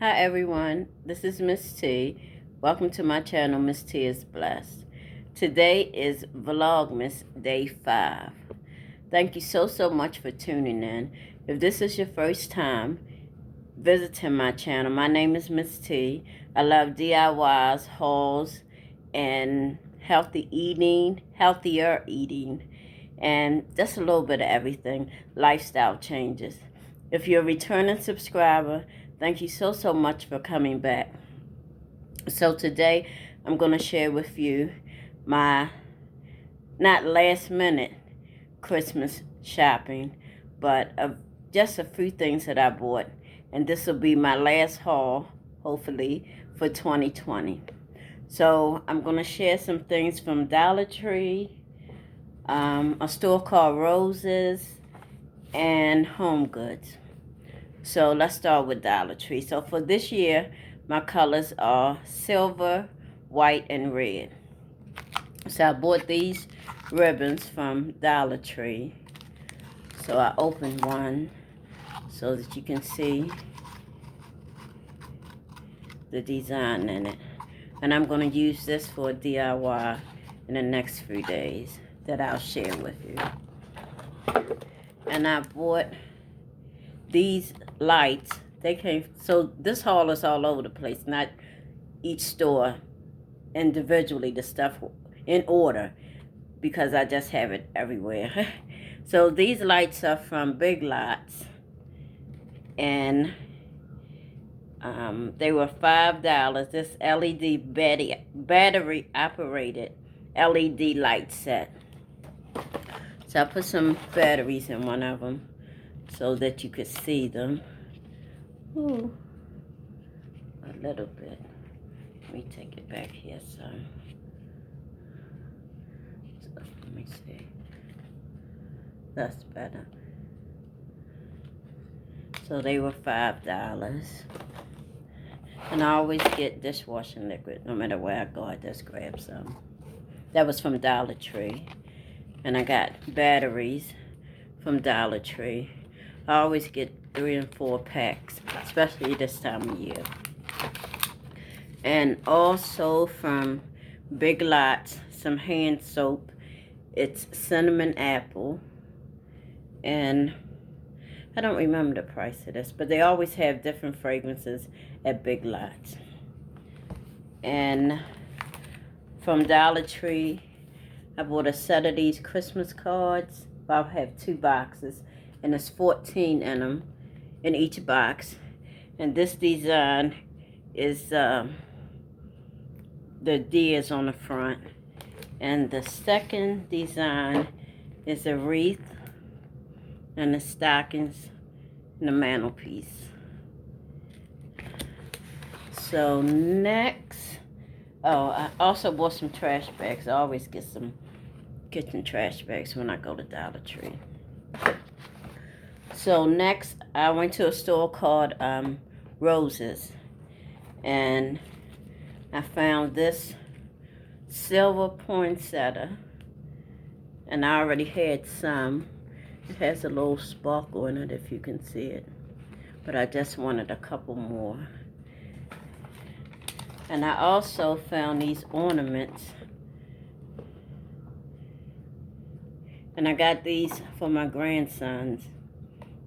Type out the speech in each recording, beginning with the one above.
Hi everyone, this is Miss T. Welcome to my channel, Miss T is Blessed. Today is Vlogmas Day 5. Thank you so much for tuning in. If this is your first time visiting my channel, my name is Miss T. I love DIYs, hauls, and healthier eating, and just a little bit of everything, lifestyle changes. If you're a returning subscriber, thank you so much for coming back. So today I'm going to share with you my not last minute Christmas shopping, but just a few things that I bought. And this will be my last haul, hopefully, for 2020. So I'm going to share some things from Dollar Tree, a store called Roses, and Home Goods. So let's start with Dollar Tree. So for this year, my colors are silver, white, and red. So I bought these ribbons from Dollar Tree. So I opened one so that you can see the design in it. And I'm going to use this for a DIY in the next few days that I'll share with you. And I bought these lights. They came, so this haul is all over the place, not each store individually, the stuff in order, because I just have it everywhere. So these lights are from Big Lots, and they were $5. This LED battery operated LED light set. So I put some batteries in one of them so that you could see them. Ooh, a little bit. Let me take it back here some. So let me see. That's better. So they were $5. And I always get dishwashing liquid. No matter where I go, I just grab some. That was from Dollar Tree. And I got batteries from Dollar Tree. I always get 3 and 4 packs, especially this time of year. And also from Big Lots, some hand soap. It's cinnamon apple. And I don't remember the price of this, but they always have different fragrances at Big Lots. And from Dollar Tree, I bought a set of these Christmas cards. I'll have 2 boxes, and there's 14 in them, in each box. And this design is the deers on the front. And the second design is a wreath and the stockings and the mantelpiece. So next, I also bought some trash bags. I always get some kitchen trash bags when I go to Dollar Tree. So next, I went to a store called Roses, and I found this silver poinsettia, and I already had some. It has a little sparkle in it, if you can see it, but I just wanted a couple more. And I also found these ornaments, and I got these for my grandsons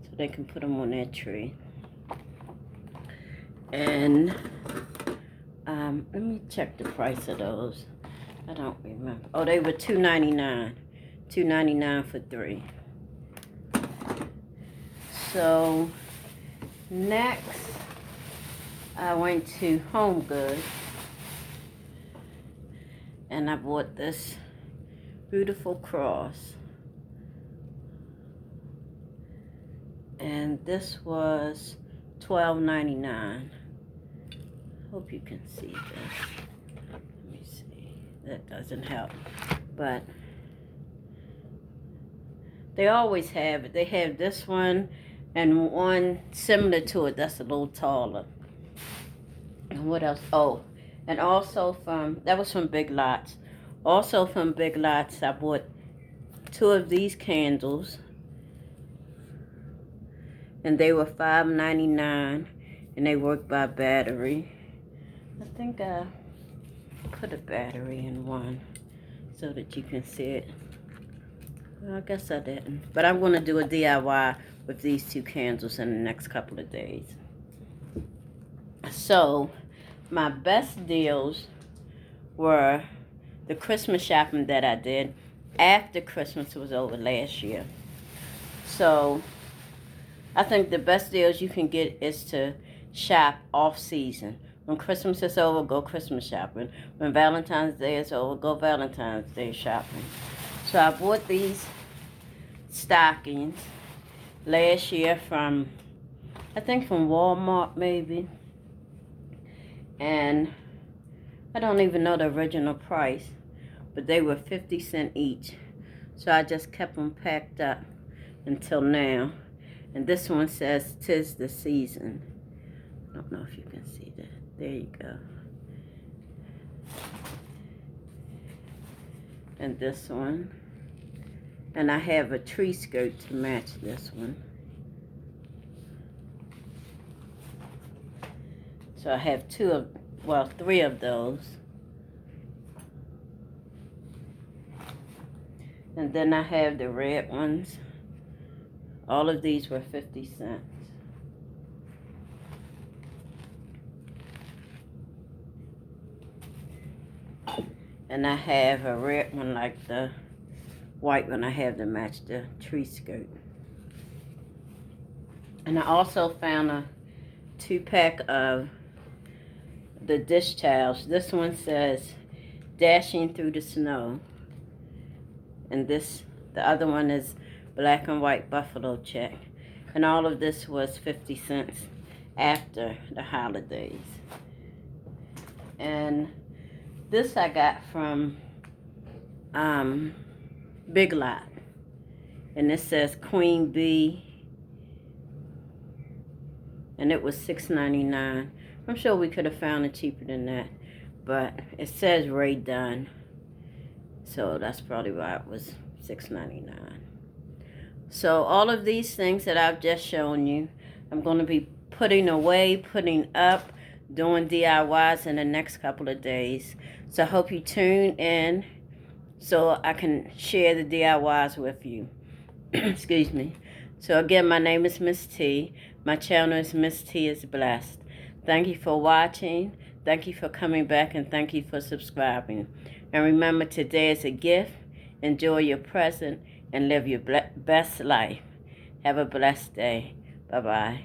so they can put them on their tree. And let me check the price of those. I don't remember. Oh, they were $2.99. $2.99 for 3. So next, I went to Home Goods, and I bought this beautiful cross. And this was $12.99. Hope you can see this. Let me see. That doesn't help. But they always have it. They have this one and one similar to it that's a little taller. And what else? Oh, and also that was from Big Lots. Also from Big Lots, I bought 2 of these candles, and they were $5.99. and they work by battery. I think I put a battery in one so that you can see it. Well, I guess I didn't. But I'm going to do a DIY with these two candles in the next couple of days. So, my best deals were the Christmas shopping that I did after Christmas was over last year. So, I think the best deals you can get is to shop off season. When Christmas is over, go Christmas shopping. When Valentine's Day is over, go Valentine's Day shopping. So I bought these stockings last year from, I think from Walmart maybe. And I don't even know the original price, but they were 50 cents each. So I just kept them packed up until now. And this one says, "'Tis the season." I don't know if you can see that. There you go. And this one. And I have a tree skirt to match this one. So I have three of those. And then I have the red ones. All of these were 50 cents. And I have a red one like the white one I have to match the tree skirt. And I also found a 2-pack of the dish towels. This one says "Dashing Through the Snow." And the other one is black and white buffalo check. And all of this was 50 cents after the holidays. And this I got from Big Lot. And it says Queen Bee. And it was $6.99. I'm sure we could have found it cheaper than that. But it says Ray Dunn. So that's probably why it was $6.99. So all of these things that I've just shown you, I'm going to be putting away, putting up, doing DIYs in the next couple of days. So I hope you tune in so I can share the DIYs with you. Excuse me. So again, my name is Miss T. My channel is Miss T is Blessed. Thank you for watching. Thank you for coming back, and thank you for subscribing. And remember, today is a gift. Enjoy your present and live your best life. Have a blessed day. Bye-bye.